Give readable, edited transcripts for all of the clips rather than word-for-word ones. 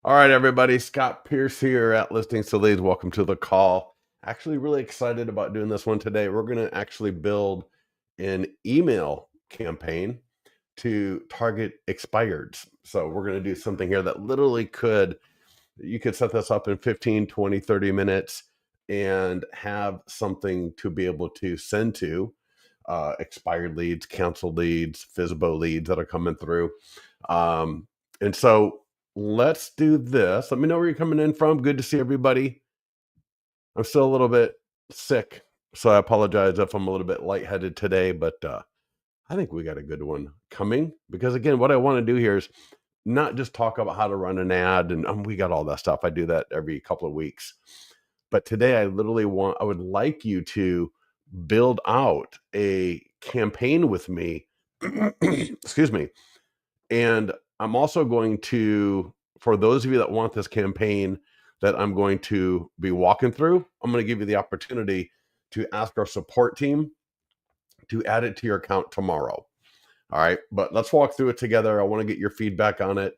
All right, everybody. Scott Pierce here at Listings to Leads. Welcome to the call. Actually, really excited about doing this one today. We're going to actually build an email campaign to target expireds. So we're going to do something here that literally you could set this up in 15, 20, 30 minutes and have something to be able to send to expired leads, canceled leads, FISBO leads that are coming through. And so let's do this. Let me know where you're coming in from. Good to see everybody. I'm still a little bit sick, so I apologize if I'm a little bit lightheaded today, but I think we got a good one coming because, again, what I want to do here is not just talk about how to run an ad, and we got all that stuff. I do that every couple of weeks. But today I would like you to build out a campaign with me. Excuse me. And I'm also going to, for those of you that want this campaign that I'm going to be walking through, I'm going to give you the opportunity to ask our support team to add it to your account tomorrow. All right. But let's walk through it together. I want to get your feedback on it.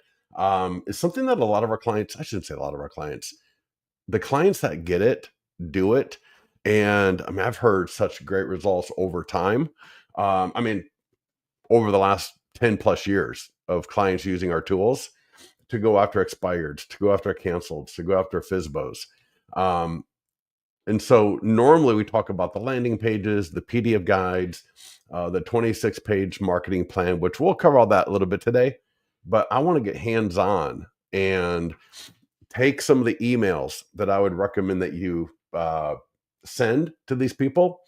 It's something that a lot of our clients, I shouldn't say a lot of our clients, the clients that get it, do it. And I mean, I've heard such great results over time. Over the last 10 plus years of clients using our tools to go after expireds, to go after canceled, to go after FISBOs. And so normally we talk about the landing pages, the PDF guides, the 26-page marketing plan, which we'll cover all that a little bit today. But I want to get hands-on and take some of the emails that I would recommend that you send to these people.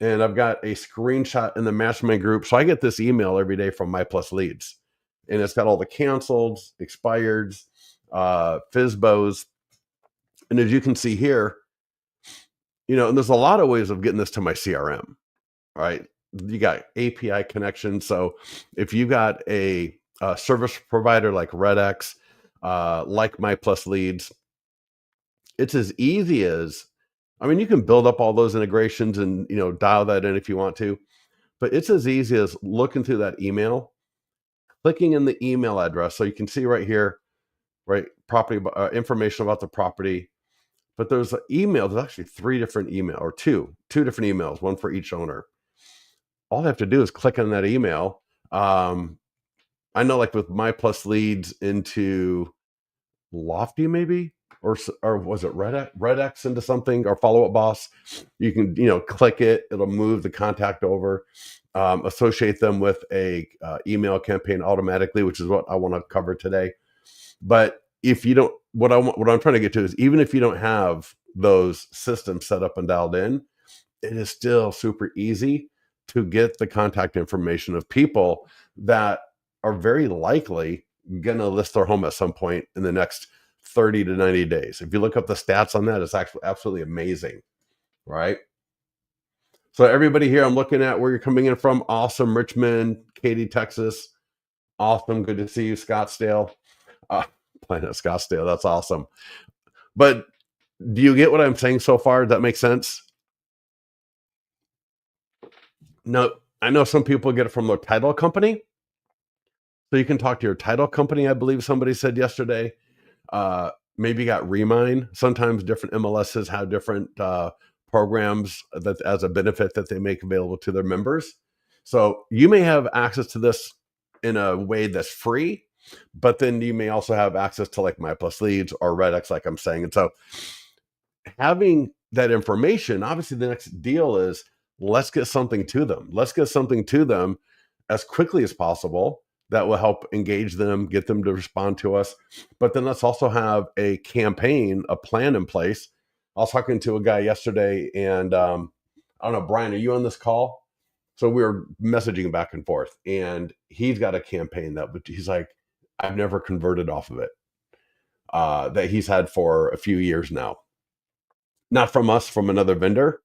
And I've got a screenshot in the mastermind group. So I get this email every day from My Plus Leads. And it's got all the canceled, expireds, FISBOs. And as you can see here, and there's a lot of ways of getting this to my CRM, right? You got API connections. So if you got a service provider like Redx, like My Plus Leads, it's as easy as, you can build up all those integrations and, dial that in if you want to, but it's as easy as looking through that email, clicking in the email address. So you can see right here, right? Property information about the property, but there's an email. There's actually three different email or two different emails, one for each owner. All they have to do is click on that email. I know, like with My Plus Leads into Lofty, maybe, or was it Redx into something, or Follow Up Boss? You can click it. It'll move the contact over, associate them with a email campaign automatically, which is what I want to cover today. But if you don't, what I'm trying to get to is, even if you don't have those systems set up and dialed in, it is still super easy to get the contact information of people that are very likely going to list their home at some point in the next 30 to 90 days. If you look up the stats on that, it's actually absolutely amazing, right? So everybody here, I'm looking at where you're coming in from. Awesome. Richmond, Katy, Texas. Awesome. Good to see you. Scottsdale. Planet Scottsdale. That's awesome. But do you get what I'm saying so far? Does that make sense? No, I know some people get it from their title company. So you can talk to your title company, I believe somebody said yesterday. Maybe you got Remine. Sometimes different MLSs have different programs that as a benefit that they make available to their members. So you may have access to this in a way that's free, but then you may also have access to like My Plus Leads or Redx, like I'm saying. And so having that information, obviously the next deal is, let's get something to them. Let's get something to them as quickly as possible that will help engage them, get them to respond to us. But then let's also have a campaign, a plan in place. I was talking to a guy yesterday, and I don't know, Brian, are you on this call? So we were messaging back and forth, and he's got a campaign that he's like, I've never converted off of it, that he's had for a few years now. Not from us, from another vendor.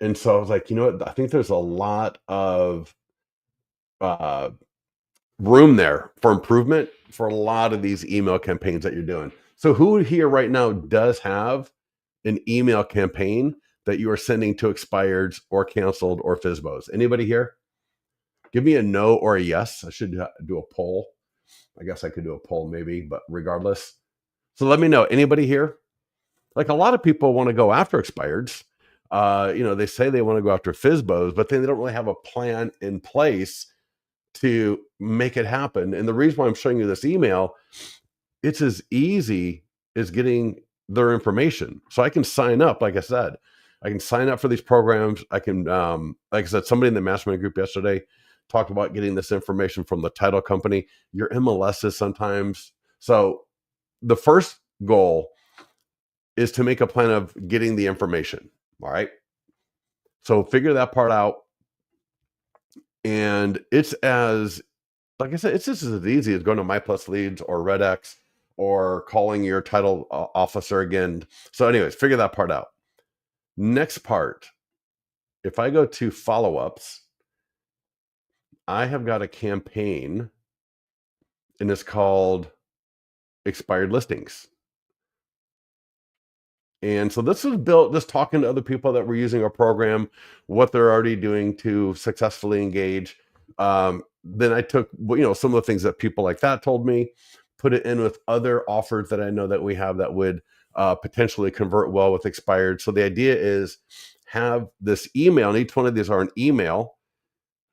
And so I was like, you know what? I think there's a lot of uh, room there for improvement for a lot of these email campaigns that you're doing. So who here right now does have an email campaign that you are sending to expireds or canceled or FISBOs? Anybody here? Give me a no or a yes. I should do a poll. I guess I could do a poll maybe, but regardless. So let me know. Anybody here? Like a lot of people want to go after expireds. They say they want to go after FISBOs, but then they don't really have a plan in place to make it happen. And the reason why I'm showing you this email, it's as easy as getting their information. So I can sign up, like I said, I can sign up for these programs. I can, like I said, somebody in the mastermind group yesterday talked about getting this information from the title company, your MLSs sometimes. So the first goal is to make a plan of getting the information. All right. So figure that part out. And it's as, like I said, it's just as easy as going to My Plus Leads or RedX or calling your title officer again. So, anyways, figure that part out. Next part, if I go to follow ups, I have got a campaign and it's called Expired Listings. And so this was built just talking to other people that were using our program, what they're already doing to successfully engage. Then I took, some of the things that people like that told me, put it in with other offers that I know that we have that would potentially convert well with expired. So the idea is have this email, and each one of these are an email,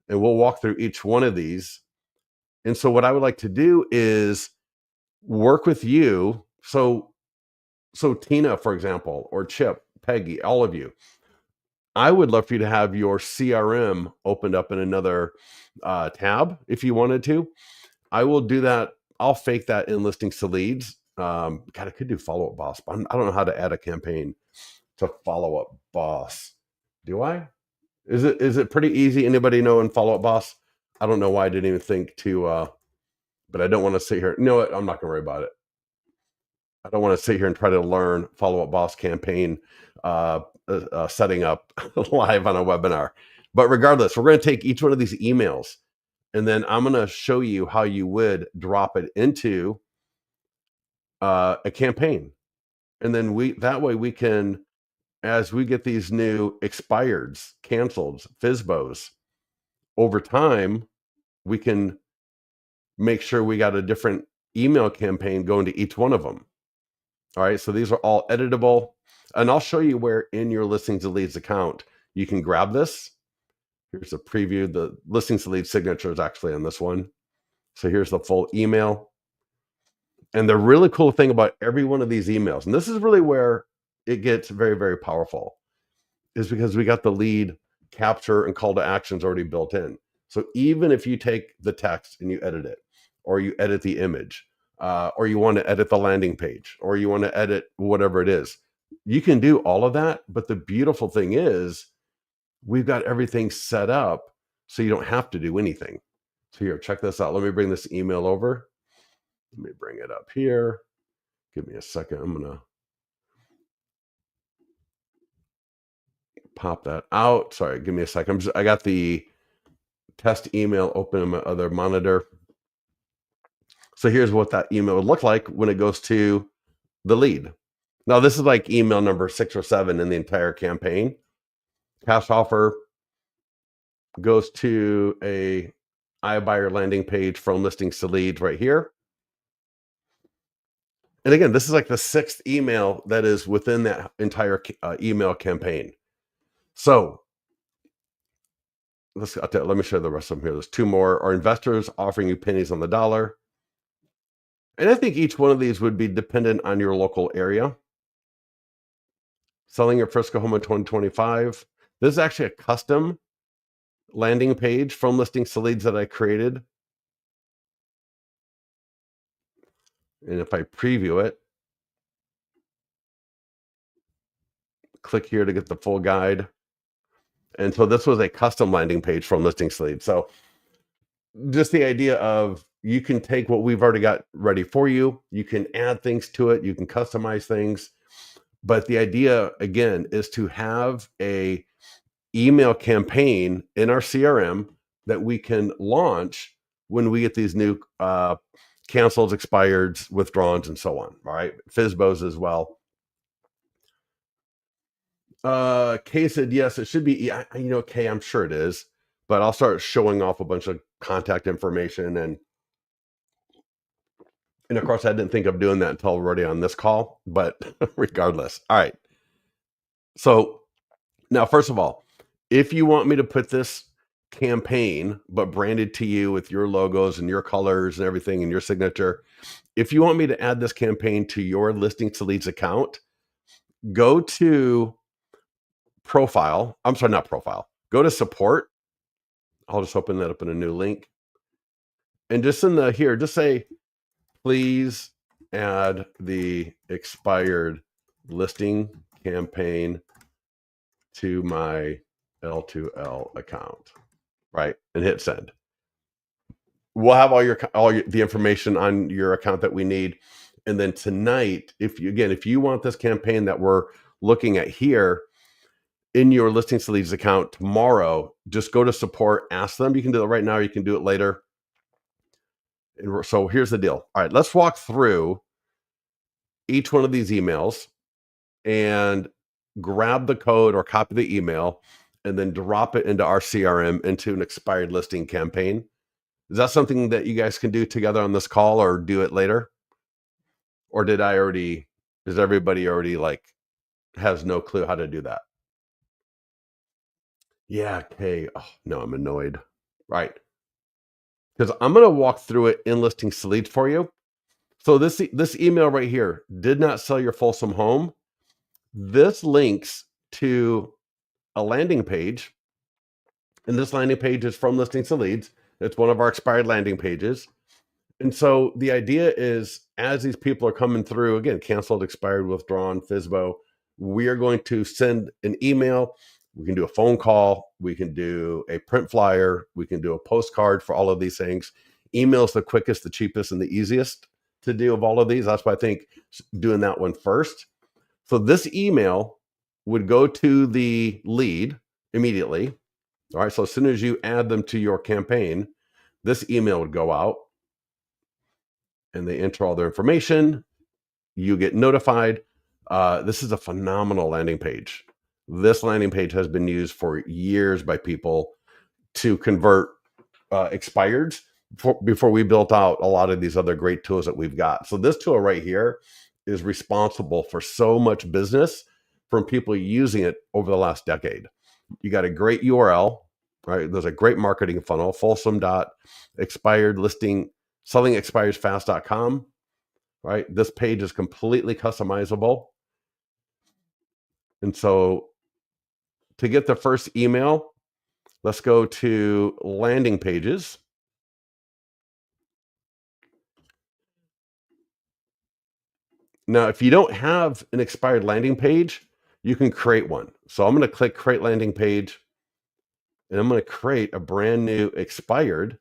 and we'll walk through each one of these. And so what I would like to do is work with you. So Tina, for example, or Chip, Peggy, all of you, I would love for you to have your CRM opened up in another tab if you wanted to. I will do that. I'll fake that in listings to leads. God, I could do follow up boss, but I don't know how to add a campaign to follow up boss. Do I? Is it pretty easy? Anybody know in follow up boss? I don't know why I didn't even think to, but I don't want to sit here. You know what? I'm not gonna worry about it. I don't want to sit here and try to learn follow up boss campaign setting up live on a webinar. But regardless, we're going to take each one of these emails and then I'm going to show you how you would drop it into a campaign. And then that way we can, as we get these new expireds, canceled, FISBOs, over time, we can make sure we got a different email campaign going to each one of them. All right, so these are all editable. And I'll show you where in your listings to leads account you can grab this. Here's a preview. The listings to leads signature is actually on this one. So here's the full email. And the really cool thing about every one of these emails, and this is really where it gets very, very powerful, is because we got the lead capture and call to actions already built in. So even if you take the text and you edit it, or you edit the image, or you want to edit the landing page, or you want to edit whatever it is, you can do all of that. But the beautiful thing is we've got everything set up so you don't have to do anything. So here, check this out. Let me bring this email over. Let me bring it up here. Give me a second. I'm going to pop that out. Sorry, give me a second. I got the test email open on my other monitor. So here's what that email would look like when it goes to the lead. Now, this is like email number 6 or 7 in the entire campaign. Cash offer goes to a iBuyer landing page from listings to leads right here. And again, this is like the 6th email that is within that entire email campaign. So let me share the rest of them here. There's 2 more. Are investors offering you pennies on the dollar? And I think each one of these would be dependent on your local area. Selling your Frisco home in 2025. This is actually a custom landing page from listings to leads that I created. And if I preview it, click here to get the full guide. And so this was a custom landing page from listings to leads. So just the idea of you can take what we've already got ready for you, you can add things to it, you can customize things. But the idea, again, is to have a email campaign in our CRM that we can launch when we get these new canceled, expireds, withdrawns, and so on. All right, FISBOs as well. Kay said yes, it should be. Kay, I'm sure it is, but I'll start showing off a bunch of contact information and And of course, I didn't think of doing that until already on this call, but regardless. All right. So now, first of all, if you want me to put this campaign, but branded to you with your logos and your colors and everything and your signature, if you want me to add this campaign to your Listings to Leads account, go to profile. I'm sorry, not profile. Go to support. I'll just open that up in a new link. And just in the here, just say, please add the expired listing campaign to my L2L account, right? And hit send. We'll have the information on your account that we need. And then tonight, if you want this campaign that we're looking at here in your Listings to Leads account tomorrow, just go to support, ask them. You can do it right now, you can do it later. And so here's the deal. All right, let's walk through each one of these emails and grab the code or copy the email and then drop it into our CRM into an expired listing campaign. Is that something that you guys can do together on this call or do it later? Or does everybody already has no clue how to do that? Yeah, okay. Oh, no, I'm annoyed. Right. Because I'm going to walk through it in Listings to Leads for you. So this email right here, did not sell your Folsom home. This links to a landing page. And this landing page is from Listings to Leads. It's one of our expired landing pages. And so the idea is, as these people are coming through, again, canceled, expired, withdrawn, FSBO, we are going to send an email. We can do a phone call. We can do a print flyer. We can do a postcard for all of these things. Email is the quickest, the cheapest, and the easiest to do of all of these. That's why I think doing that one first. So this email would go to the lead immediately. All right. So as soon as you add them to your campaign, this email would go out and they enter all their information. You get notified. This is a phenomenal landing page. This landing page has been used for years by people to convert expireds before we built out a lot of these other great tools that we've got. So this tool right here is responsible for so much business from people using it over the last decade. You got a great URL, right? There's a great marketing funnel, Folsom.expired listing, sellingexpiresfast.com, right? This page is completely customizable. And so to get the first email, let's go to landing pages. Now, if you don't have an expired landing page, you can create one. So I'm going to click create landing page and I'm going to create a brand new expired,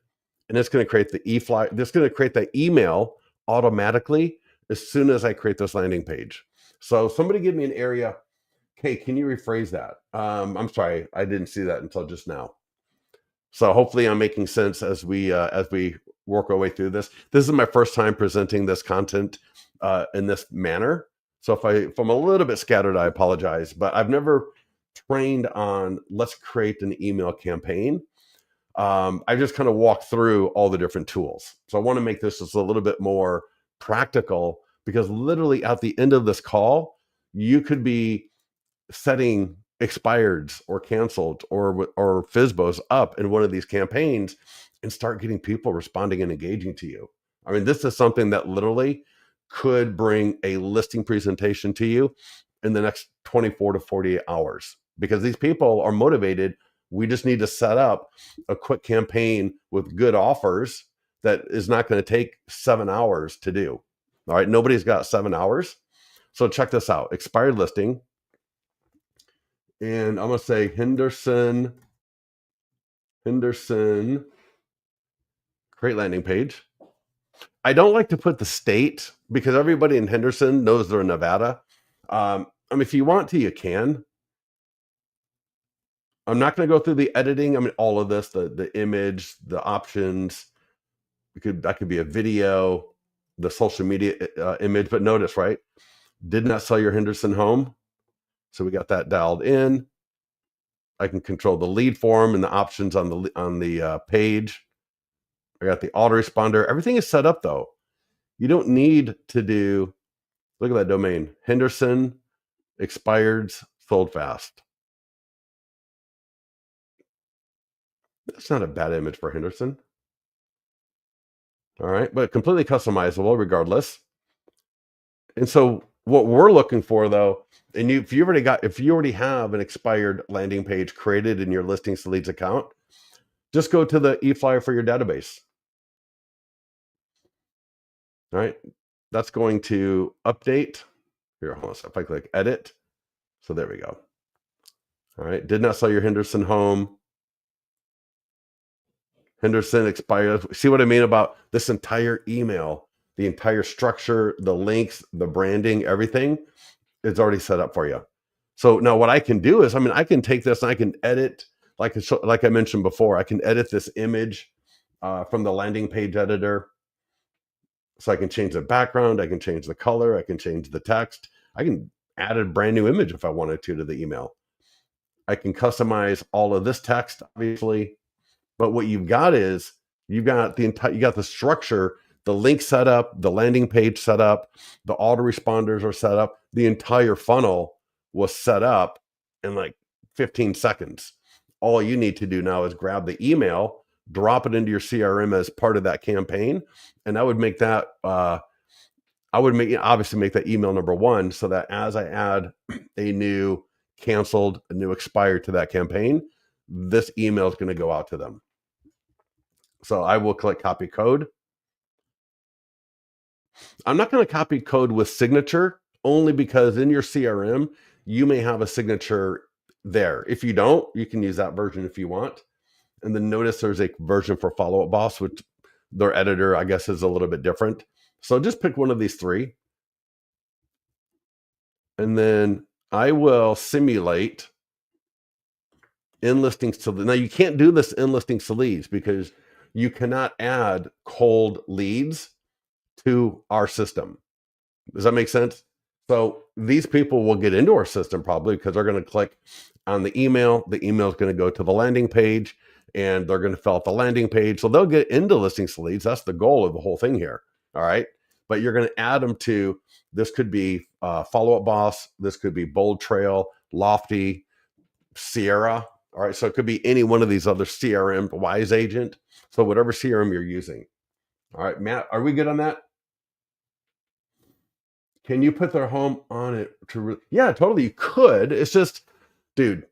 and it's going to create the e-fly. It's going to create the email automatically as soon as I create this landing page. So somebody give me an area. Okay, can you rephrase that? I'm sorry, I didn't see that until just now. So hopefully I'm making sense as we work our way through this. This is my first time presenting this content in this manner. So if I'm a little bit scattered, I apologize, but I've never trained on let's create an email campaign. I just kind of walk through all the different tools. So I want to make this just a little bit more practical, because literally at the end of this call, you could be setting expireds or canceled or FSBOs up in one of these campaigns and start getting people responding and engaging to you. I mean, this is something that literally could bring a listing presentation to you in the next 24 to 48 hours, because these people are motivated. We just need to set up a quick campaign with good offers that is not going to take 7 hours to do. All right. Nobody's got 7 hours. So check this out. Expired listing. And I'm going to say Henderson, create landing page. I don't like to put the state because everybody in Henderson knows they're in Nevada. I mean, if you want to, you can. I'm not going to go through the editing. I mean, all of this, the image, the options. That could be a video, the social media image. But notice, right? Did not sell your Henderson home. So we got that dialed in. I can control the lead form and the options on the page. I got the autoresponder. Everything is set up though. You don't need to do, look at that domain, Henderson, expireds, sold fast. That's not a bad image for Henderson. All right, but completely customizable regardless. And so what we're looking for though, and if you already have an expired landing page created in your listings to leads account, just go to the eFlyer for your database. All right. That's going to update. Here, hold on. If I click edit. So there we go. All right. Did not sell your Henderson home. Henderson expired. See what I mean about this entire email, the entire structure, the links, the branding, everything is already set up for you. So now what I can do is, I can take this and I can edit, like I mentioned before, I can edit this image from the landing page editor. So I can change the background, I can change the color, I can change the text. I can add a brand new image if I wanted to the email. I can customize all of this text, obviously. But what you've got is you got the structure, the link set up, the landing page set up, the autoresponders are set up. The entire funnel was set up in like 15 seconds. All you need to do now is grab the email, drop it into your CRM as part of that campaign, and I would make that obviously make that email number one, so that as I add a new canceled, a new expired to that campaign, this email is going to go out to them. So I will click copy code. I'm not going to copy code with signature, only because in your CRM, you may have a signature there. If you don't, you can use that version if you want. And then notice there's a version for Follow Up Boss, which their editor, I guess, is a little bit different. So just pick one of these three. And then I will simulate in listings to, now you can't do this in listings to leads because you cannot add cold leads to our system. Does that make sense? So these people will get into our system probably because they're going to click on the email. The email is going to go to the landing page and they're going to fill out the landing page. So they'll get into listings to leads. That's the goal of the whole thing here. All right. But you're going to add them to, this could be Follow Up Boss. This could be Bold Trail, Lofty, Sierra. All right. So it could be any one of these other CRM, Wise Agent. So whatever CRM you're using. All right, Matt, are we good on that? Can you put their home on it yeah, totally. You could. It's just, dude,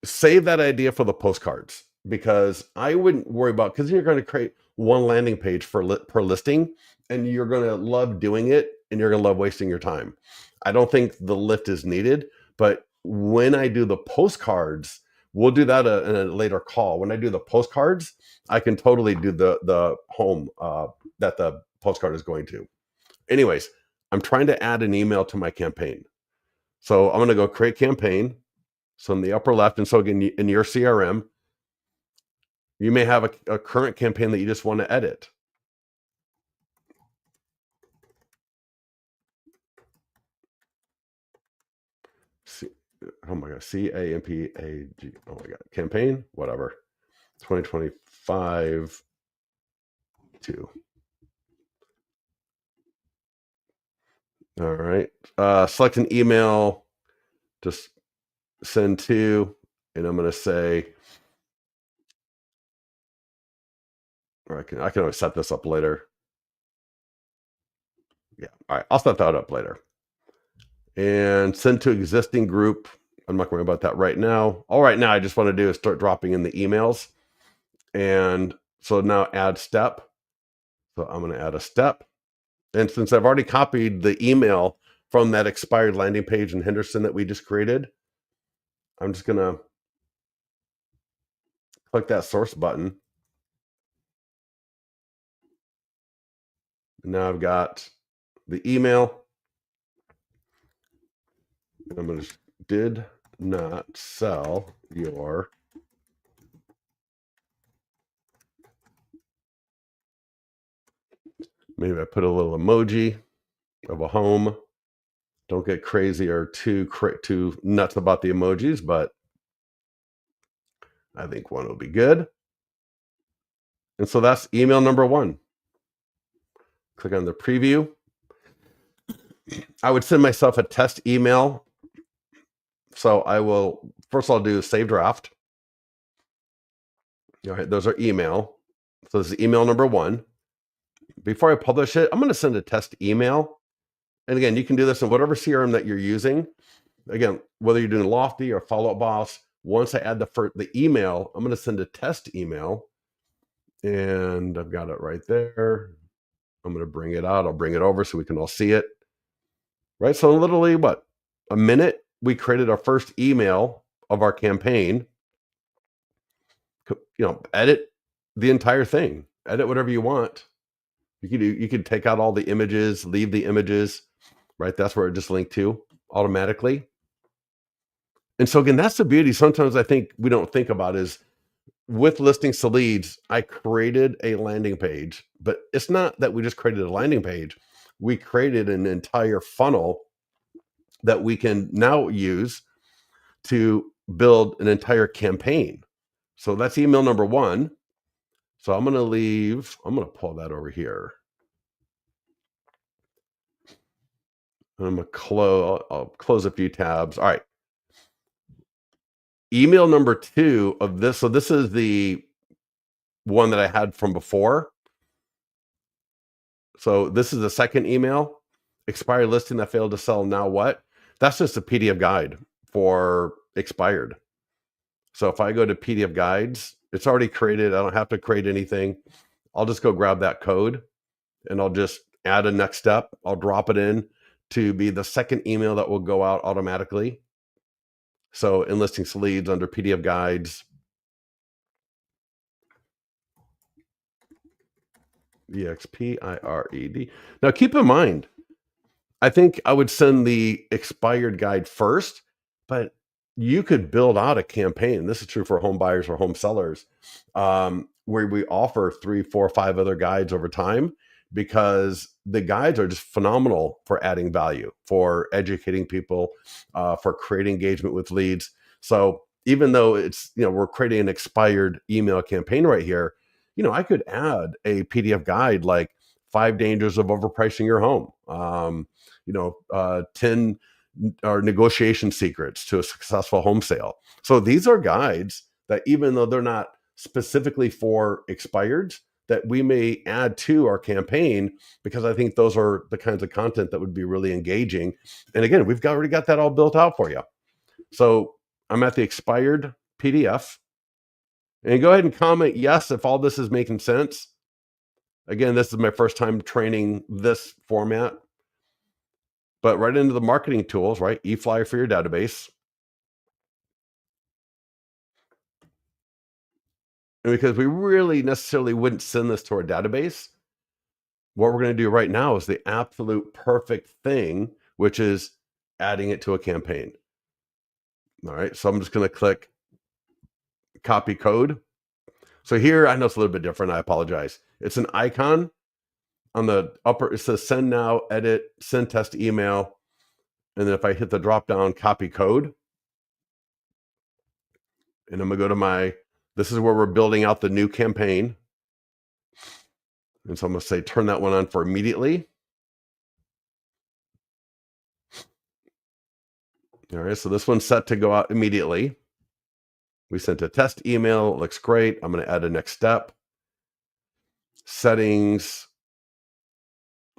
save that idea for the postcards because I wouldn't worry about, because you're going to create one landing page per listing and you're going to love doing it and you're going to love wasting your time. I don't think the lift is needed, but when I do the postcards, we'll do that in a later call. When I do the postcards, I can totally do the home that the postcard is going to. Anyways, I'm trying to add an email to my campaign. So I'm going to go create campaign. So in the upper left, and so again, in your CRM, you may have a current campaign that you just want to edit. Oh my God, CAMPAG. Oh my God, campaign, whatever. 2025 2. All right. Select an email, just send to, and I'm going to say, or I can always set this up later. Yeah. All right. I'll set that up later. And send to existing group. I'm not going to worry about that right now. All right now, I just want to do is start dropping in the emails. And so now add step. So I'm going to add a step. And since I've already copied the email from that expired landing page in Henderson that we just created, I'm just going to click that source button. Now I've got the email. I'm going to did not sell your maybe I put a little emoji of a home. Don't get crazy or too nuts about the emojis, but I think one will be good. And so that's email number one. Click on the preview. I would send myself a test email. So I will, first I'll do save draft. All right, those are email. So this is email number 1. Before I publish it, I'm going to send a test email. And again, you can do this in whatever CRM that you're using. Again, whether you're doing Lofty or Follow Up Boss, once I add the email, I'm going to send a test email. And I've got it right there. I'm going to bring it out. I'll bring it over so we can all see it. Right. So literally a minute, we created our first email of our campaign. Edit the entire thing, edit whatever you want. You could take out all the images, leave the images, right? That's where it just linked to automatically. And so again, that's the beauty. Sometimes I think we don't think about is with listings to leads, I created a landing page, but it's not that we just created a landing page. We created an entire funnel that we can now use to build an entire campaign. So that's email number 1. So I'm going to pull that over here. I'm going to I'll close a few tabs. All right. Email number 2 of this. So this is the one that I had from before. So this is the second email. Expired listing that failed to sell. Now what? That's just a PDF guide for expired. So if I go to PDF guides, it's already created. I don't have to create anything. I'll just go grab that code and I'll just add a next step. I'll drop it in to be the second email that will go out automatically. So in listings to leads under PDF guides, EXPIRED. Now keep in mind, I think I would send the expired guide first, but you could build out a campaign. This is true for home buyers or home sellers, where we offer 3, 4, 5 other guides over time, because the guides are just phenomenal for adding value, for educating people, for creating engagement with leads. So even though it's, we're creating an expired email campaign right here, I could add a PDF guide like 5 dangers of overpricing your home, 10 or negotiation secrets to a successful home sale. So these are guides that, even though they're not specifically for expireds, that we may add to our campaign, because I think those are the kinds of content that would be really engaging. And again, we've already got that all built out for you. So I'm at the expired PDF, and go ahead and comment yes if all this is making sense. Again, this is my first time training this format. But right into the marketing tools, right? eFlyer for your database. And because we really necessarily wouldn't send this to our database, what we're going to do right now is the absolute perfect thing, which is adding it to a campaign. All right. So I'm just going to click copy code. So here, I know it's a little bit different. I apologize. It's an icon on the upper. It says send now, edit, send test email. And then if I hit the drop down copy code, and I'm going to go to this is where we're building out the new campaign. And so I'm going to say, turn that one on for immediately. All right. So this one's set to go out immediately. We sent a test email. It looks great. I'm going to add a next step. Settings.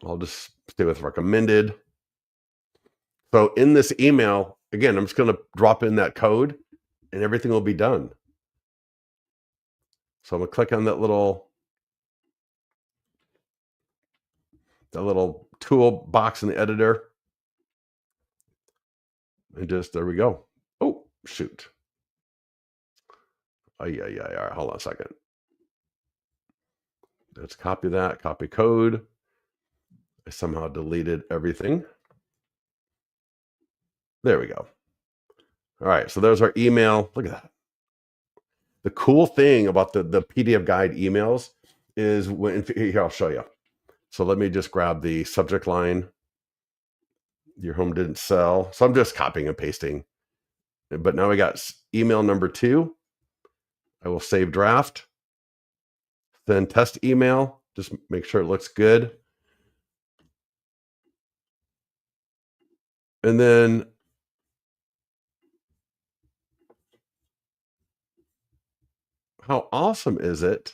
I'll just stay with recommended. So in this email, again, I'm just going to drop in that code and everything will be done. So I'm going to click on that little tool box in the editor. And just, there we go. Oh, shoot. Oh, yeah. All right, hold on a second. Let's copy that, copy code. I somehow deleted everything. There we go. All right, so there's our email. Look at that. The cool thing about the PDF guide emails is here, I'll show you. So let me just grab the subject line. Your home didn't sell. So I'm just copying and pasting. But now we got email number 2. I will save draft. Then test email. Just make sure it looks good. And then how awesome is it?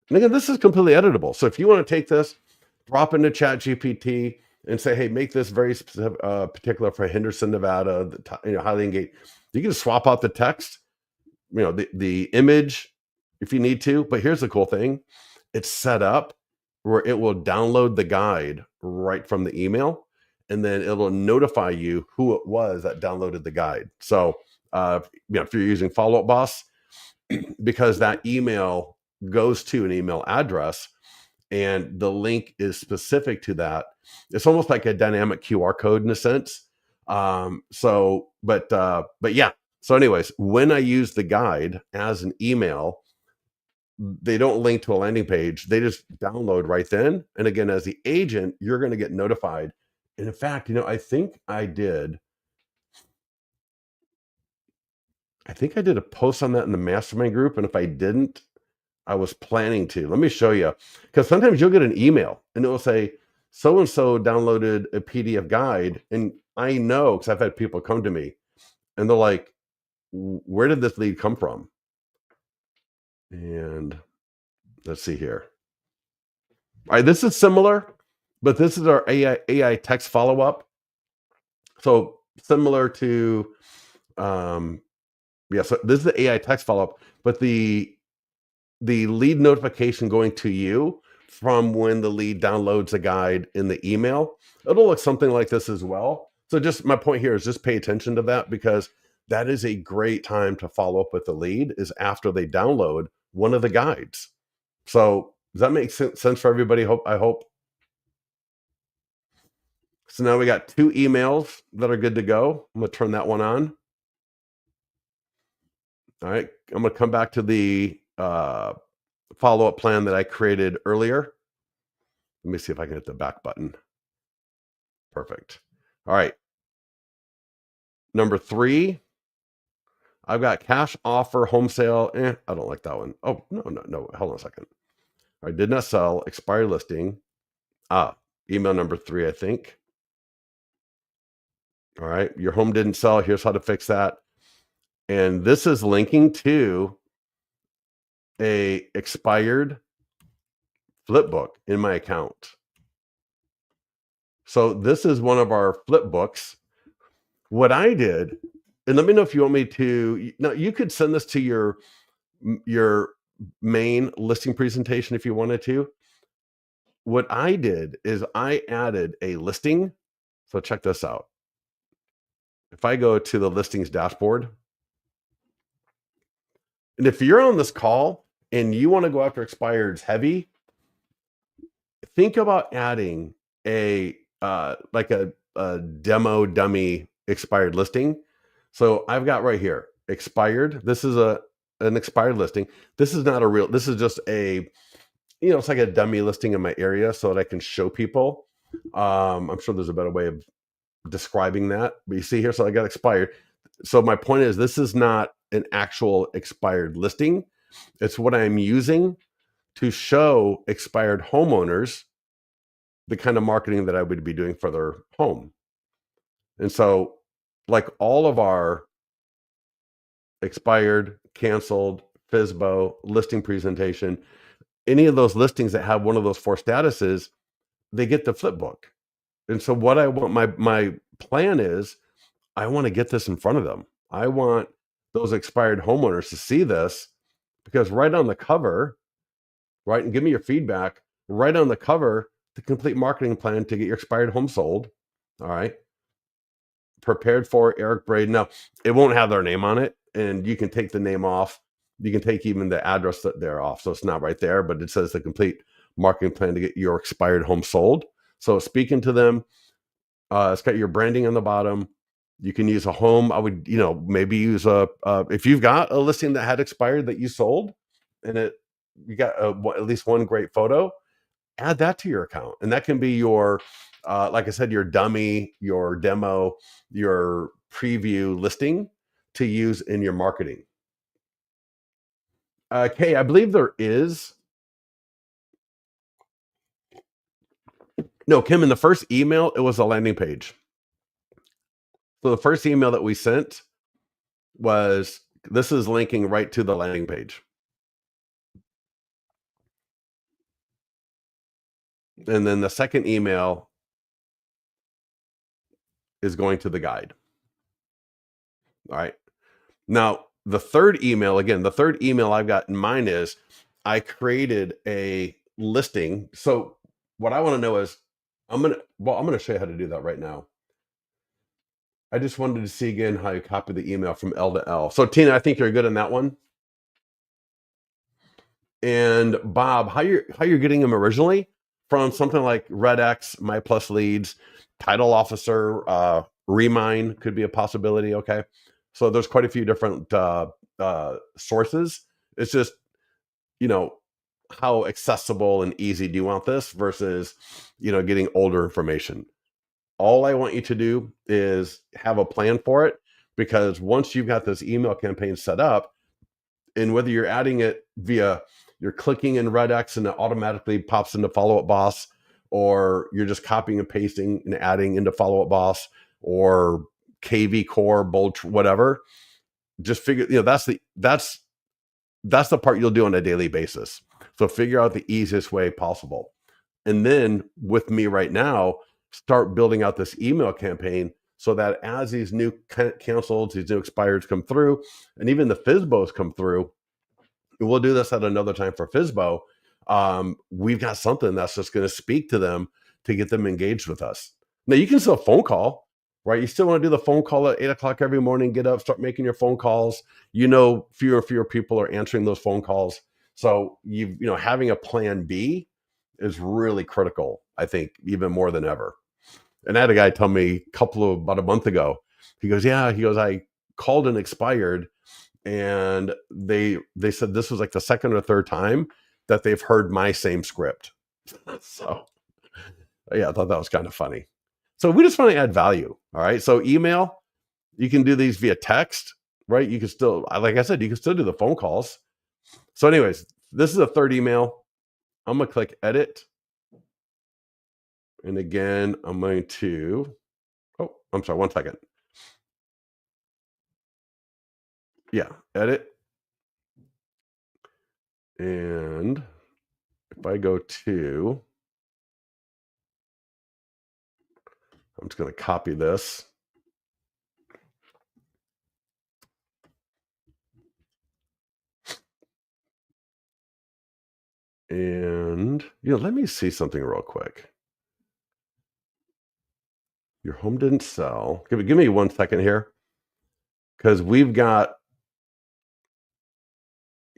And again, this is completely editable. So if you want to take this, drop into Chat GPT and say, "Hey, make this very specific, particular for Henderson, Nevada, highly engaged." You can swap out the text, the image if you need to. But here's the cool thing: it's set up where it will download the guide right from the email, and then it'll notify you who it was that downloaded the guide. So, if you're using Follow Up Boss, because that email goes to an email address and the link is specific to that, it's almost like a dynamic QR code in a sense. But yeah. So, anyways, when I use the guide as an email, they don't link to a landing page. They just download right then. And again, as the agent, you're going to get notified. And in fact, I think I did a post on that in the mastermind group. And if I didn't, I was planning to. Let me show you. Because sometimes you'll get an email and it will say, so and so downloaded a PDF guide. And I know because I've had people come to me and they're like, where did this lead come from? And let's see here. All right, this is similar, but this is our AI text follow up. So similar to, so this is the AI text follow up, but the lead notification going to you from when the lead downloads a guide in the email, it'll look something like this as well. So just my point here is just pay attention to that, because that is a great time to follow up with the lead is after they download one of the guides. So does that make sense for everybody? I hope. So now we got 2 emails that are good to go. I'm going to turn that one on. All right. I'm going to come back to the follow-up plan that I created earlier. Let me see if I can hit the back button. Perfect. All right. Number 3, I've got cash offer, home sale. I don't like that one. Oh, no. Hold on a second. I did not sell, expired listing. Email number 3, I think. All right. Your home didn't sell. Here's how to fix that. And this is linking to a expired flip book in my account. So this is one of our flip books. What I did, and let me know if you want me to. Now you could send this to your main listing presentation if you wanted to. What I did is I added a listing. So check this out. If I go to the listings dashboard, and if you're on this call and you want to go after expireds heavy, think about adding a like a demo dummy expired listing. So I've got right here expired. This is an expired listing. This is not a real. This is just a it's like a dummy listing in my area so that I can show people. I'm sure there's a better way of describing that, but you see here, so I got expired. So my point is, this is not an actual expired listing. It's what I'm using to show expired homeowners the kind of marketing that I would be doing for their home. And so, like all of our expired, canceled, FSBO, listing presentation, any of those listings that have one of those 4 statuses, they get the flip book. And so what I want, my plan is, I want to get this in front of them. I want those expired homeowners to see this, because right on the cover, right, and give me your feedback, right on the cover, the complete marketing plan to get your expired home sold. All right. Prepared for Eric Braden. Now, it won't have their name on it, and you can take the name off. You can take even the address that they're off. So it's not right there, but it says the complete marketing plan to get your expired home sold. So speaking to them, it's got your branding on the bottom. You can use a home. I would, maybe use if you've got a listing that had expired that you sold, and you got at least one great photo, add that to your account. And that can be your, like I said, your dummy, your demo, your preview listing to use in your marketing. Kay, I believe there is. No, Kim, in the first email, it was a landing page. So the first email that we sent was, this is linking right to the landing page. And then the second email is going to the guide. All right. Now, the third email, again, the third email I've got in mine is I created a listing. So what I want to know is I'm going to show you how to do that right now. I just wanted to see again how you copy the email from L to L. So Tina, I think you're good on that one. And Bob, how you're getting them originally from something like RedX, My Plus Leads, Title Officer, Remine could be a possibility. Okay, so there's quite a few different sources. It's just, you know, how accessible and easy do you want this versus, you know, getting older information. All I want you to do is have a plan for it, because once you've got this email campaign set up, and whether you're adding it via you're clicking in RedX and it automatically pops into Follow Up Boss, or you're just copying and pasting and adding into Follow Up Boss, or KV Core, Bold, whatever, just figure, you know, that's the part you'll do on a daily basis. So figure out the easiest way possible. And then with me right now, start building out this email campaign so that as these new cancels, these new expireds come through, and even the FSBOs come through, and we'll do this at another time for FSBO, we've got something that's just going to speak to them to get them engaged with us. Now, you can still phone call, right? You still want to do the phone call at 8 o'clock every morning, get up, start making your phone calls. You know, fewer and fewer people are answering those phone calls. So having a plan B is really critical, I think, even more than ever. And I had a guy tell me about a month ago, he goes, I called and expired, and they said this was like the second or third time that they've heard my same script. So yeah, I thought that was kind of funny. So we just want to add value. All right. So email, you can do these via text, right? You can still, like I said, you can still do the phone calls. So anyways, this is a third email. I'm going to click edit. And again, I'm going to, I'm sorry, 1 second. Yeah, edit. And if I go to, I'm just going to copy this. And, let me see something real quick. Your home didn't sell. Give me 1 second here, because we've got,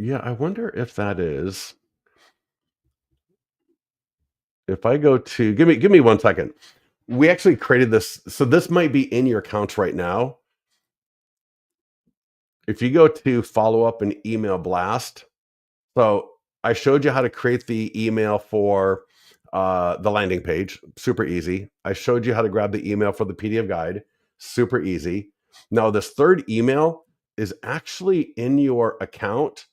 I wonder if that is, if I go to, give me 1 second. We actually created this. So this might be in your accounts right now. If you go to follow up and email blast, so I showed you how to create the email for the landing page, super easy. I showed you how to grab the email for the PDF guide, super easy. Now this third email is actually in your account,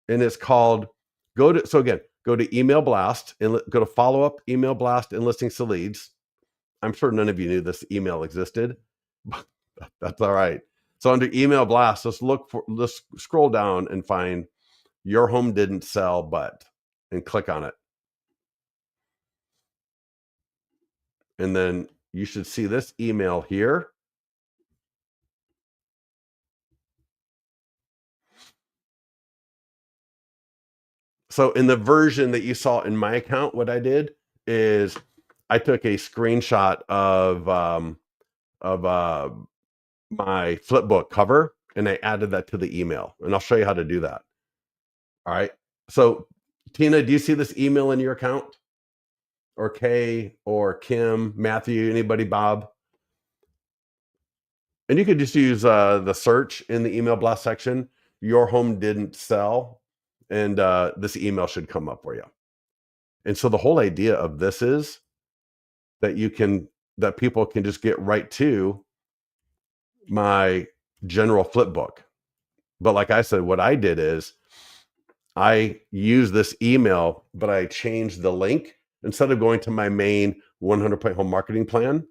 and it's called, go to email blast and go to follow up, email blast, and listings to leads. I'm sure none of you knew this email existed, but that's all right. So under email blast, let's scroll down and find your home didn't sell, but, and click on it. And then you should see this email here. So in the version that you saw in my account, what I did is I took a screenshot of my flipbook cover, and I added that to the email, and I'll show you how to do that. All right. So Tina, do you see this email in your account? Or Kay or Kim, Matthew, anybody, Bob? And you could just use the search in the email blast section. Your home didn't sell, and this email should come up for you. And so the whole idea of this is that people can just get right to my general flip book. But like I said, what I did is I used this email, but I changed the link. Instead of going to my main 100 point home marketing plan,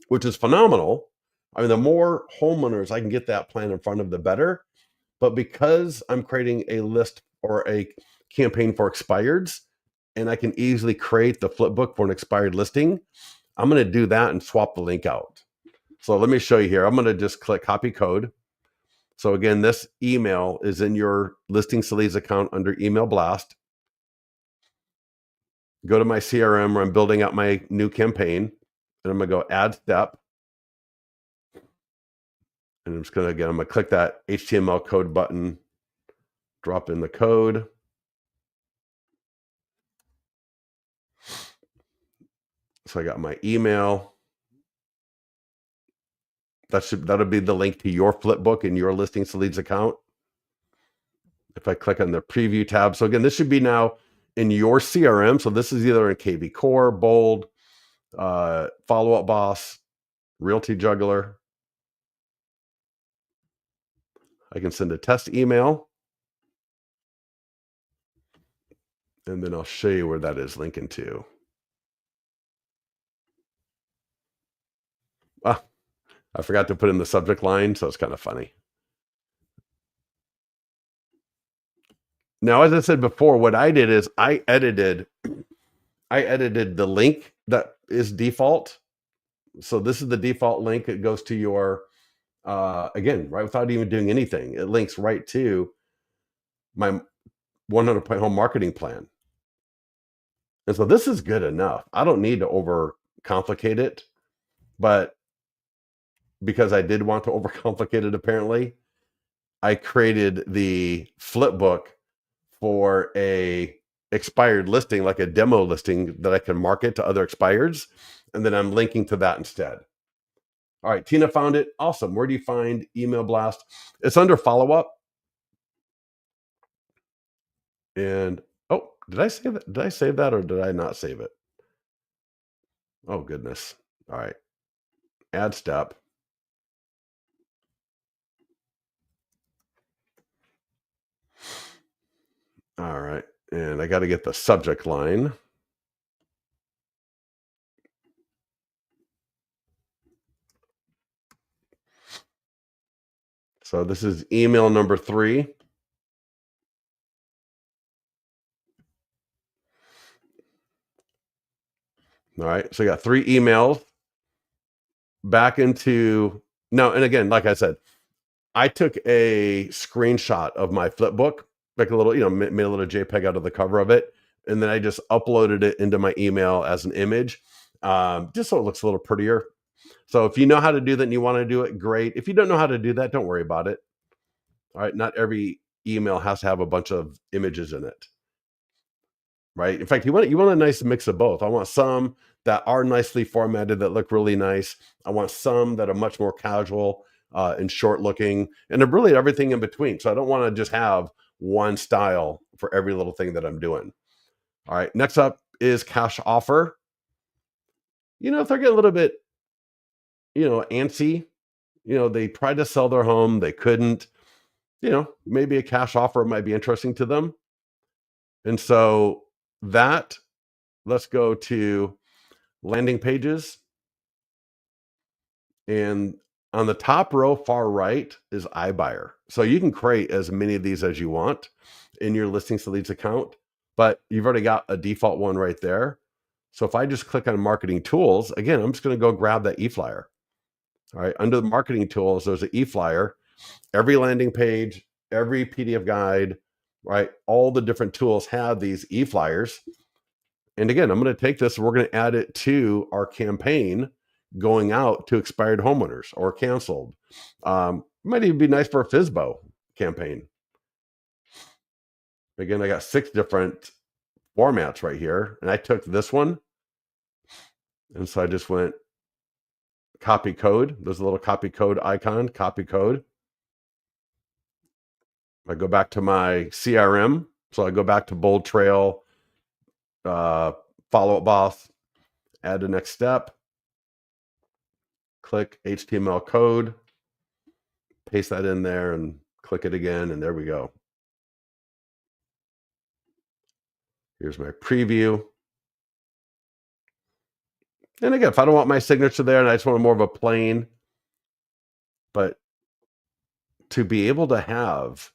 which is phenomenal, I mean, the more homeowners I can get that plan in front of, the better. But because I'm creating a list or a campaign for expireds, and I can easily create the flip book for an expired listing, I'm going to do that and swap the link out. So let me show you here. I'm going to just click copy code. So again, this email is in your Listings to Leads account under email blast. Go to my CRM where I'm building out my new campaign, and I'm going to go add step. And I'm just going to, again, I'm going to click that HTML code button, drop in the code. So I got my email. That'll be the link to your flipbook in your Listings to Leads account. If I click on the preview tab, so again, this should be now in your CRM. So this is either in KV Core, Bold, Follow Up Boss, Realty Juggler. I can send a test email, and then I'll show you where that is linking to. Ah, I forgot to put in the subject line, so it's kind of funny. Now, as I said before, what I did is I edited the link that is default. So this is the default link. It goes to your, again, right, without even doing anything. It links right to my 100-point home marketing plan. And so this is good enough. I don't need to over complicate it, but because I did want to overcomplicate it, apparently, I created the flip book for a expired listing, like a demo listing that I can market to other expireds. And then I'm linking to that instead. All right, Tina found it. Awesome. Where do you find email blast? It's under follow up. And oh, did I save it? Did I save that or did I not save it? Oh, goodness. All right. Add step. All right. And I got to get the subject line. So this is email number 3. All right. So I got 3 emails back into now. And again, like I said, I took a screenshot of my flip book, like a little, made a little JPEG out of the cover of it. And then I just uploaded it into my email as an image, just so it looks a little prettier. So if you know how to do that and you want to do it, great. If you don't know how to do that, don't worry about it. All right. Not every email has to have a bunch of images in it. Right. In fact, you want a nice mix of both. I want some that are nicely formatted that look really nice. I want some that are much more casual and short looking, and they're really everything in between. So I don't want to just have one style for every little thing that I'm doing. All right. Next up is cash offer. If they're getting a little bit, antsy, they tried to sell their home, they couldn't, maybe a cash offer might be interesting to them. And so let's go to landing pages. And on the top row, far right, is iBuyer. So you can create as many of these as you want in your Listings to Leads account, but you've already got a default one right there. So if I just click on marketing tools, again, I'm just going to go grab that e-flyer. All right. Under the marketing tools, there's an e-flyer. Every landing page, every PDF guide, right? All the different tools have these e-flyers. And again, I'm going to take this and we're going to add it to our campaign going out to expired homeowners or canceled. Might even be nice for a FSBO campaign. Again, I got 6 different formats right here. And I took this one. And so I just went copy code. There's a little copy code icon, copy code. I go back to my CRM. So I go back to Bold Trail, Follow Up Boss, add the next step, click HTML code, paste that in there and click it again. And there we go. Here's my preview. And again, if I don't want my signature there and I just want more of a plain, But to be able to have,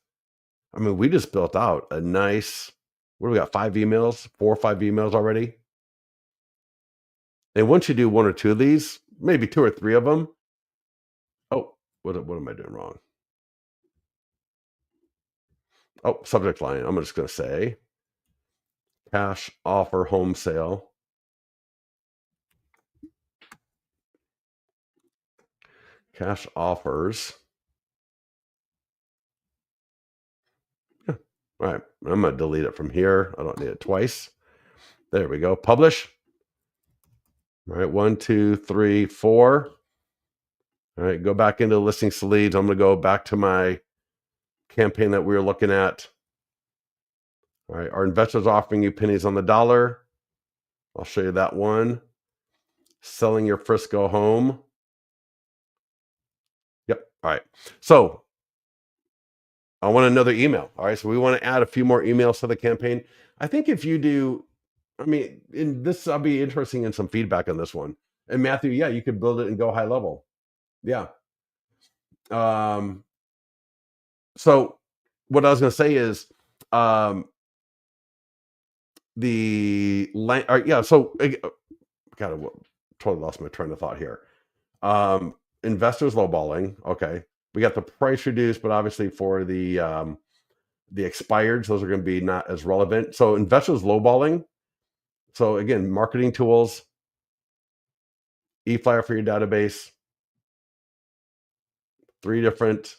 I mean, we just built out a nice, what do we got? 5 emails, 4 or 5 emails already. And once you do one or two of these, maybe two or three of them. Oh, what am I doing wrong? Oh, subject line. I'm just going to say cash offer home sale. Cash offers. Yeah. All right. I'm going to delete it from here. I don't need it twice. There we go. Publish. All right. 1, 2, 3, 4. All right. Go back into listings to leads. I'm going to go back to my campaign that we were looking at. All right. Our investors offering you pennies on the dollar. I'll show you that one. Selling your Frisco home. Yep. All right. So I want another email. All right. So we want to add a few more emails to the campaign. I think if you do, I mean, in this, I'll be interesting in some feedback on this one. And Matthew, yeah, you could build it and go high level. Yeah. So what I was going to say is, yeah. So God, totally lost my train of thought here. Investors lowballing. Okay. We got the price reduced, but obviously for the expireds, those are going to be not as relevant. So investors lowballing. So again, marketing tools, e-flyer for your database, 3 different.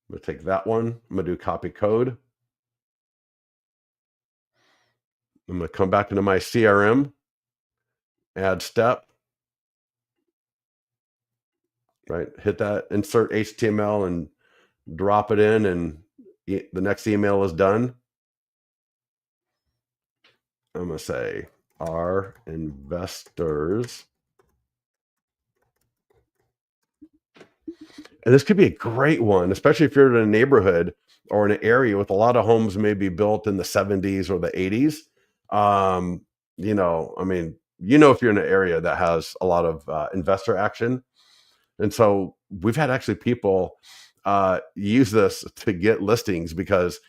I'm going to take that one. I'm going to do copy code. I'm going to come back into my CRM, add step, right? Hit that insert HTML and drop it in, and the next email is done. I'm going to say our investors. And this could be a great one, especially if you're in a neighborhood or in an area with a lot of homes maybe built in the 70s or the 80s. I mean, if you're in an area that has a lot of investor action. And so we've had actually people use this to get listings, because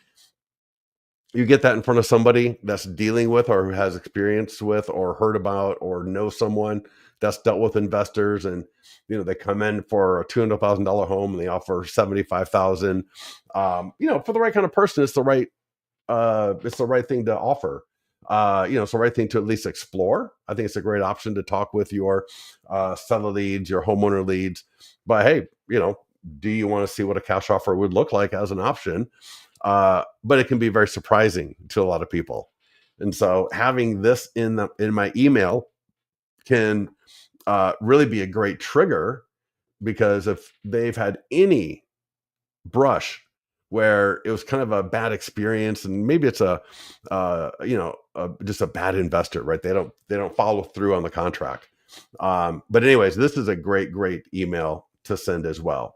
you get that in front of somebody that's dealing with, or who has experience with, or heard about, or know someone that's dealt with investors, and they come in for a $200,000 home and they offer 75,000. For the right kind of person, it's the right thing to offer. It's the right thing to at least explore. I think it's a great option to talk with your seller leads, your homeowner leads. But hey, do you want to see what a cash offer would look like as an option? But it can be very surprising to a lot of people. And so having this in my email can really be a great trigger, because if they've had any brush where it was kind of a bad experience, and maybe it's just a bad investor, right? They don't follow through on the contract. But anyways, this is a great email to send as well.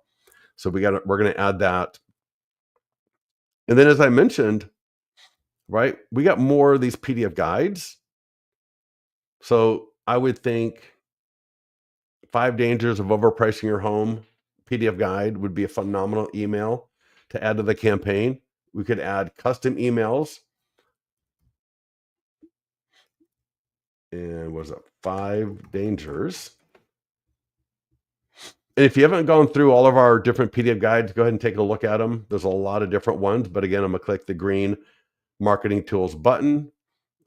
So we're going to add that. And then, as I mentioned, right, we got more of these PDF guides. So I would think 5 dangers of overpricing your home PDF guide would be a phenomenal email to add to the campaign. We could add custom emails. And what is it? 5 dangers. And if you haven't gone through all of our different PDF guides, go ahead and take a look at them. There's a lot of different ones. But again, I'm going to click the green marketing tools button.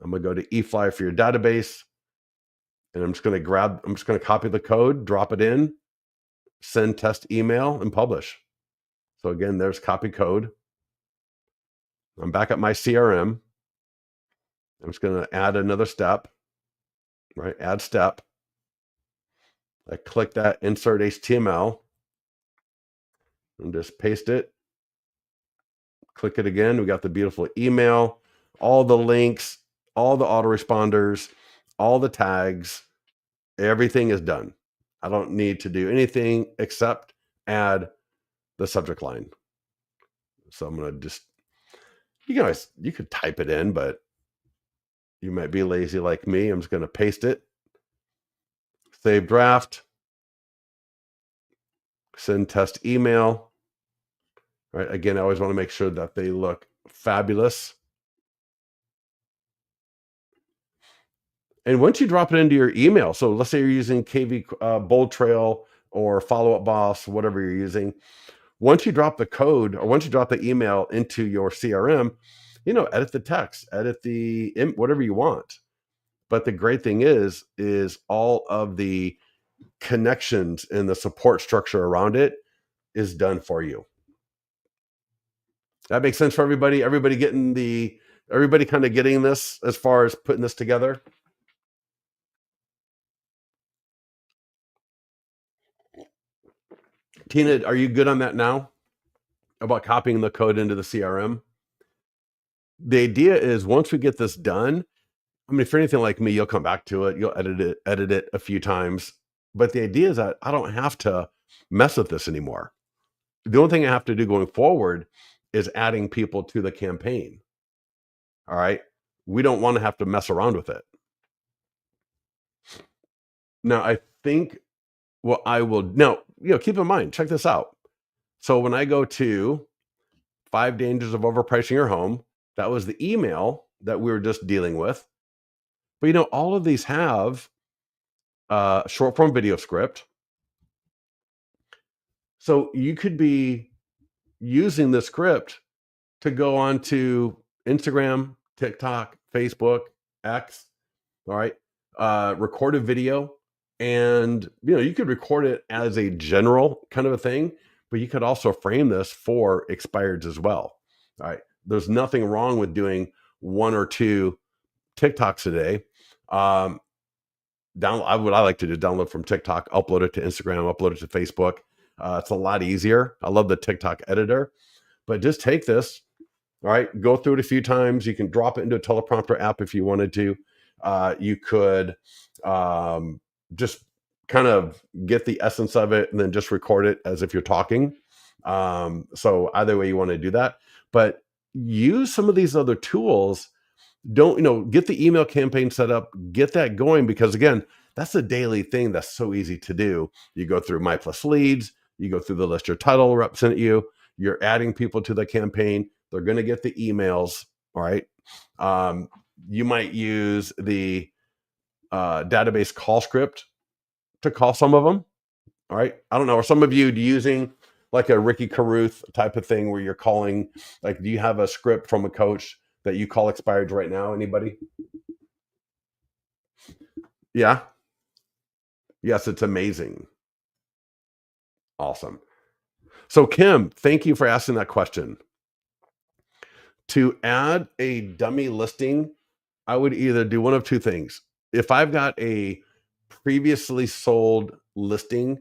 I'm going to go to eFly for your database. And I'm just going to copy the code, drop it in, send test email, and publish. So again, there's copy code. I'm back at my CRM. I'm just going to add another step, right? Add step. I click that insert HTML and just paste it. Click it again. We got the beautiful email, all the links, all the autoresponders, all the tags. Everything is done. I don't need to do anything except add the subject line. So I'm going to just, you could type it in, but you might be lazy like me. I'm just going to paste it, save draft, Send test email. Right. Again, I always want to make sure that they look fabulous. And once you drop it into your email, so let's say you're using KV Bold Trail or Follow Up Boss, whatever you're using. Once you drop the code or once you drop the email into your CRM, edit the text, edit the whatever you want. But the great thing is all of the connections and the support structure around it is done for you. That makes sense for everybody. Everybody kind of getting this as far as putting this together. Tina, are you good on that now? About copying the code into the CRM? The idea is once we get this done, I mean, if you're anything like me, you'll come back to it, you'll edit it a few times. But the idea is that I don't have to mess with this anymore. The only thing I have to do going forward is adding people to the campaign. All right. We don't want to have to mess around with it. Now, I think what I will now, keep in mind, check this out. So when I go to 5 dangers of overpricing your home, that was the email that we were just dealing with. But all of these have a short form video script. So you could be using the script to go on to Instagram, TikTok, Facebook, X, all right, record a video. And, you could record it as a general kind of a thing, but you could also frame this for expireds as well. All right. There's nothing wrong with doing 1 or 2 TikToks a day. What I like to do, download from TikTok, upload it to Instagram, upload it to Facebook. It's a lot easier. I love the TikTok editor, but just take this, all right, go through it a few times. You can drop it into a teleprompter app if you wanted to. You could just kind of get the essence of it and then just record it as if you're talking. So either way you want to do that, but use some of these other tools. Don't, get the email campaign set up, get that going, because again, that's a daily thing that's so easy to do. You go through My Plus Leads, you go through the list your title rep sent you, you're adding people to the campaign, they're going to get the emails, all right? You might use the database call script to call some of them, all right? I don't know, are some of you using like a Ricky Carruth type of thing where you're calling, like, do you have a script from a coach that you call expireds right now? Anybody? Yeah. Yes, it's amazing. Awesome. So Kim, thank you for asking that question. To add a dummy listing, I would either do one of 2 things. If I've got a previously sold listing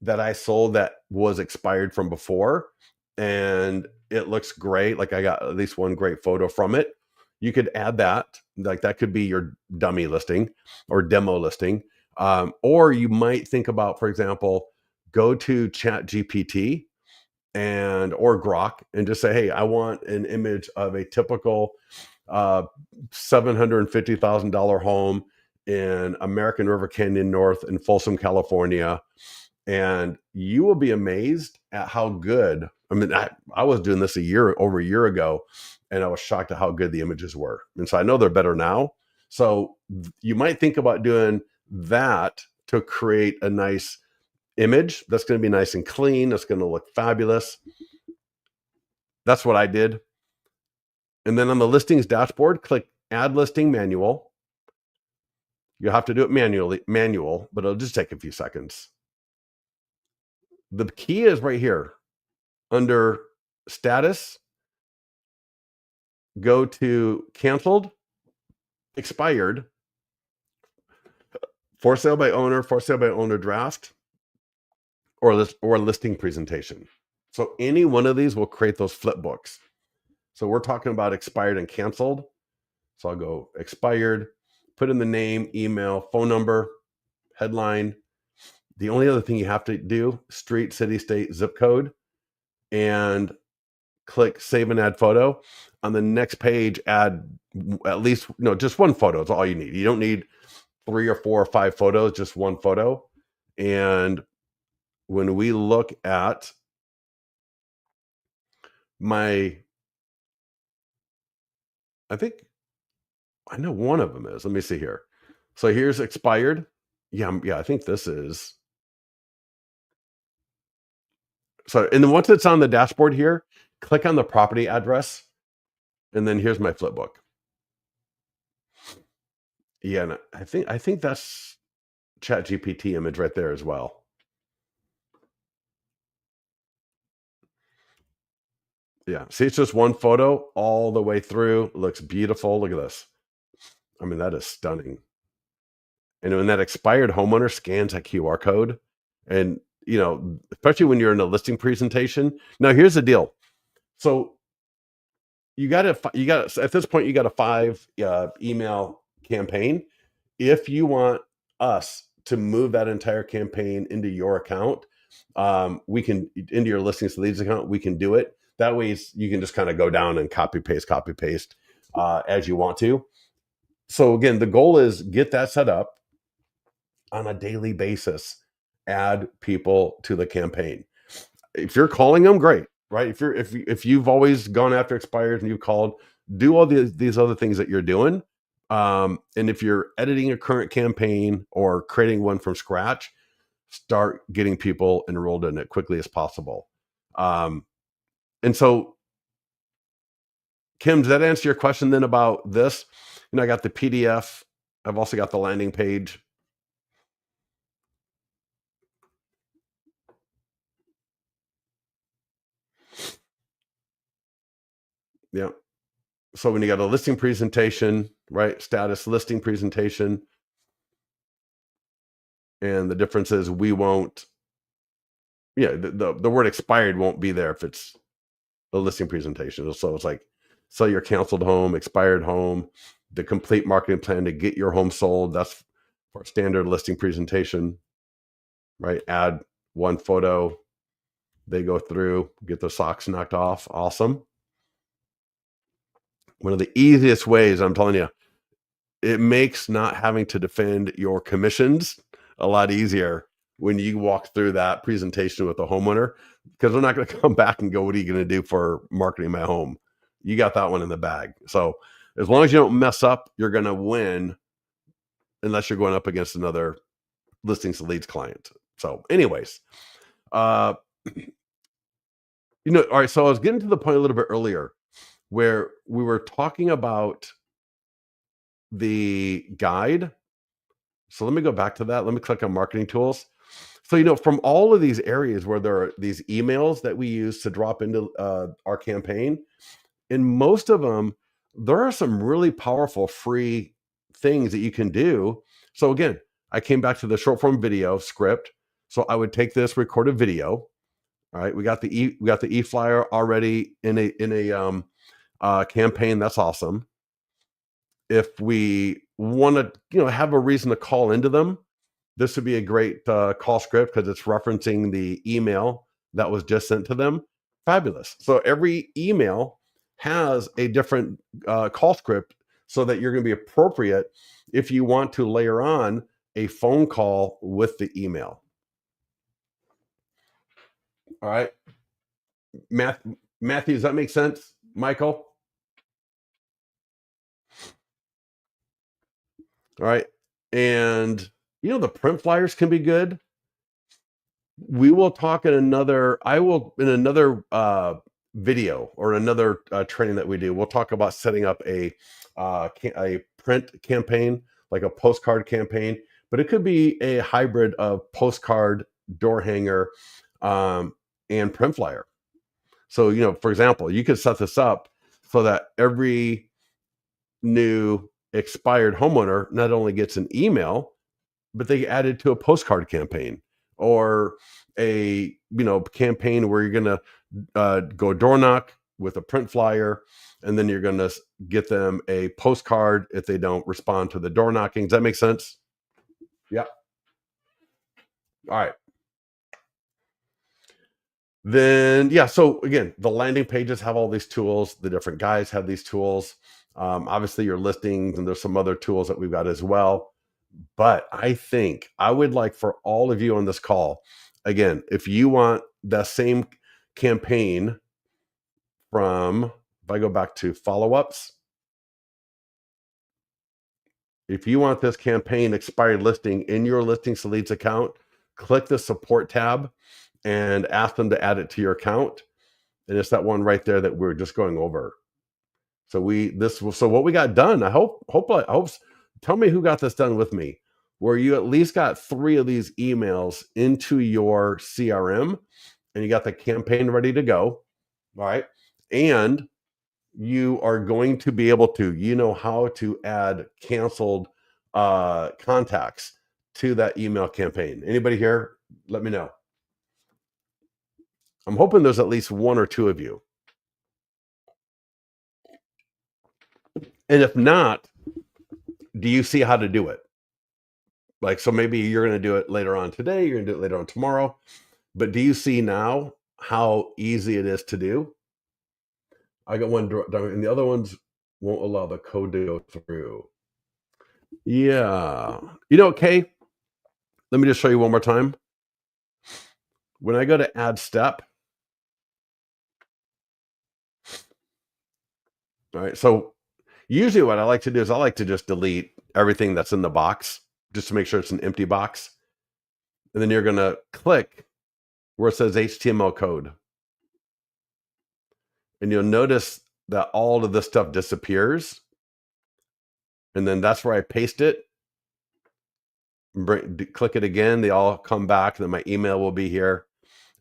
that I sold that was expired from before and it looks great, like I got at least one great photo from it, you could add that. Like that could be your dummy listing or demo listing. Or you might think about, for example, go to Chat GPT or Grok and just say, hey, I want an image of a typical $750,000 home in American River Canyon North in Folsom, California. And you will be amazed at how good, I mean, I was doing this over a year ago, and I was shocked at how good the images were. And so I know they're better now. So you might think about doing that to create a nice image that's going to be nice and clean. That's going to look fabulous. That's what I did. And then on the listings dashboard, click Add Listing Manual. You'll have to do it manual, but it'll just take a few seconds. The key is right here under Status. Go to Canceled, Expired, For Sale by Owner Draft, or Listing Presentation. So any one of these will create those flip books. So we're talking about expired and canceled. So I'll go expired, put in the name, email, phone number, headline. The only other thing you have to do, street, city, state, zip code, and click Save and Add Photo. On the next page, add at least, just one photo is all you need. You don't need 3 or 4 or 5 photos, just one photo. And when we look at my, I think I know one of them is. Let me see here. So here's expired. Yeah, yeah, I think this is. So, and then once it's on the dashboard here, click on the property address, and then here's my flip book. Yeah, and I think that's Chat GPT image right there as well. Yeah, see, it's just one photo all the way through. Looks beautiful. Look at this. I mean, that is stunning. And when that expired homeowner scans that QR code, and especially when you're in a listing presentation. Now, here's the deal. So you got at this point you got a 5 email campaign. If you want us to move that entire campaign into your account, we can, into your listings leads account, we can do it. That way you can just kind of go down and copy paste as you want to. So again, the goal is get that set up on a daily basis. Add people to the campaign. If you're calling them, great, right? If you've always gone after expires and you've called, do all these other things that you're doing. And if you're editing a current campaign or creating one from scratch, start getting people enrolled in it quickly as possible. And so, Kim, does that answer your question then about this? I got the PDF. I've also got the landing page. Yeah. So when you got a listing presentation, right? Status listing presentation. And the difference is we won't, the word expired won't be there if it's a listing presentation. So it's like, sell your canceled home, expired home, the complete marketing plan to get your home sold. That's for standard listing presentation, right? Add one photo, they go through, get the socks knocked off. Awesome. One of the easiest ways, I'm telling you, it makes not having to defend your commissions a lot easier when you walk through that presentation with a homeowner, because they're not going to come back and go, what are you going to do for marketing my home? You got that one in the bag. So as long as you don't mess up, you're going to win, unless you're going up against another listings to leads client. So anyways, all right. So I was getting to the point a little bit earlier where we were talking about the guide. So let me go back to that. Let me click on marketing tools. So, from all of these areas where there are these emails that we use to drop into our campaign, in most of them, there are some really powerful free things that you can do. So again, I came back to the short form video script. So I would take this, record a video. All right, we got the e-flyer already in a campaign. That's awesome. If we want to, have a reason to call into them, this would be a great call script because it's referencing the email that was just sent to them. Fabulous. So every email has a different call script so that you're going to be appropriate if you want to layer on a phone call with the email. All right. Matthew, does that make sense? Michael? All right. And, the print flyers can be good. We will talk in another video or another training that we do. We'll talk about setting up a print campaign, like a postcard campaign, but it could be a hybrid of postcard, door hanger, and print flyer. So, for example, you could set this up so that every new expired homeowner not only gets an email, but they add it to a postcard campaign or a campaign where you're going to go door knock with a print flyer, and then you're going to get them a postcard if they don't respond to the door knocking. Does that make sense? Yeah. All right. Then, so again, the landing pages have all these tools. The different guys have these tools. Obviously, your listings, and there's some other tools that we've got as well. But I think I would like for all of you on this call, again, if you want the same campaign from, if I go back to follow-ups, if you want this campaign expired listing in your listings to leads account, click the support tab and ask them to add it to your account. And it's that one right there that we're just going over. So what we got done, I hope, tell me who got this done with me, where you at least got 3 of these emails into your CRM and you got the campaign ready to go. All right. And you are going to be able to, how to add canceled contacts to that email campaign. Anybody here? Let me know. I'm hoping there's at least 1 or 2 of you. And if not, do you see how to do it? Like, so maybe you're going to do it later on today, you're going to do it later on tomorrow, but do you see now how easy it is to do? I got one done, and the other ones won't allow the code to go through. Yeah. Okay, let me just show you one more time. When I go to add step, all right, so usually what I like to do is I like to just delete everything that's in the box just to make sure it's an empty box. And then you're going to click where it says HTML code. And you'll notice that all of this stuff disappears. And then that's where I paste it. Click it again. They all come back. Then my email will be here.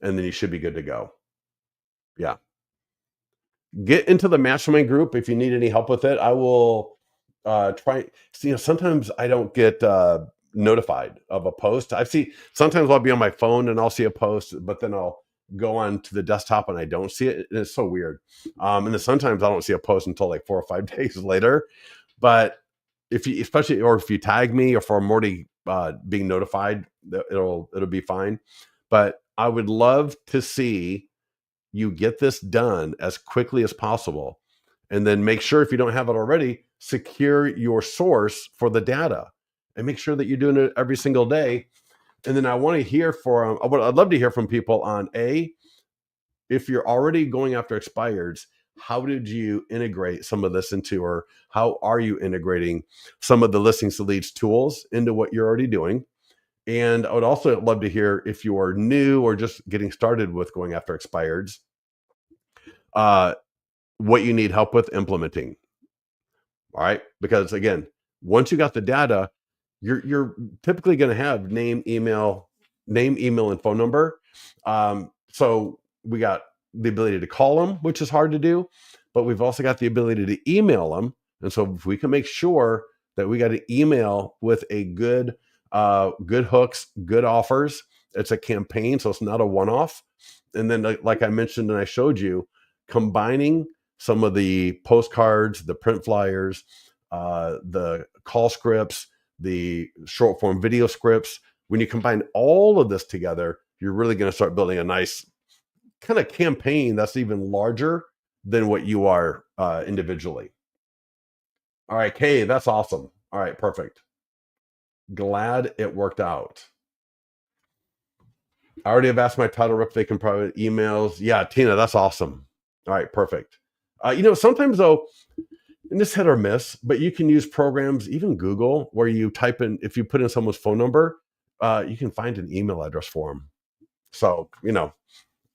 And then you should be good to go. Yeah. Get into the mastermind group if you need any help with it. I will try. Sometimes I don't get notified of a post. Sometimes I'll be on my phone and I'll see a post, but then I'll go on to the desktop and I don't see it. And it's so weird. And then sometimes I don't see a post until like 4 or 5 days later. But if you tag me, or if I'm already being notified, it'll be fine. But I would love to see you get this done as quickly as possible. And then make sure, if you don't have it already, secure your source for the data and make sure that you're doing it every single day. And then I'd love to hear from people on if you're already going after expireds, how did you integrate some of this into, or how are you integrating some of the listings to leads tools into what you're already doing? And I would also love to hear, if you are new or just getting started with going after expireds, what you need help with implementing. All right. Because again, once you got the data, you're typically going to have name, email, and phone number. So we got the ability to call them, which is hard to do, but we've also got the ability to email them. And so if we can make sure that we got an email with a good hooks, good offers, it's a campaign, so it's not a one-off. And then like I mentioned and I showed you, combining some of the postcards, the print flyers, the call scripts, the short form video scripts. When you combine all of this together, you're really going to start building a nice kind of campaign that's even larger than what you are individually. All right, Kay, that's awesome. All right, perfect. Glad it worked out. I already have asked my title rep if they can provide emails. Yeah, Tina, that's awesome. All right, perfect. Sometimes though, and this hit or miss, but you can use programs, even Google, where you type in, if you put in someone's phone number, you can find an email address for them. So,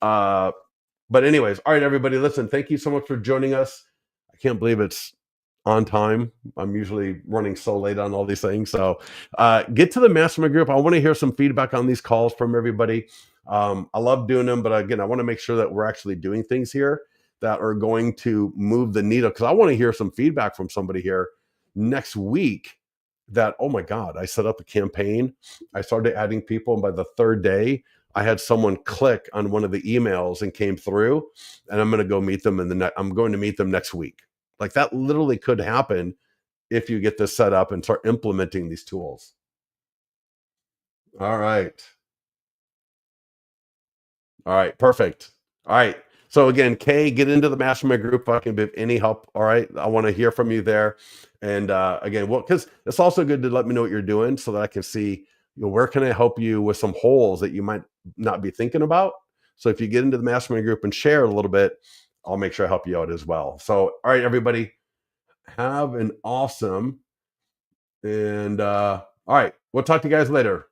but anyways, all right, everybody, listen, thank you so much for joining us. I can't believe it's on time. I'm usually running so late on all these things. So get to the mastermind group. I want to hear some feedback on these calls from everybody. I love doing them, but again, I want to make sure that we're actually doing things here that are going to move the needle, because I want to hear some feedback from somebody here next week that, oh my God, I set up a campaign, I started adding people, and by the 3rd day, I had someone click on one of the emails and came through, and I'm going to go meet them I'm going to meet them next week. Like, that literally could happen if you get this set up and start implementing these tools. All right. All right, perfect. All right. So again, Kay, get into the mastermind group if I can be of any help. All right. I want to hear from you there. And again, because it's also good to let me know what you're doing so that I can see where can I help you with some holes that you might not be thinking about? So if you get into the mastermind group and share a little bit, I'll make sure I help you out as well. So, all right, everybody, have an awesome, and all right, we'll talk to you guys later.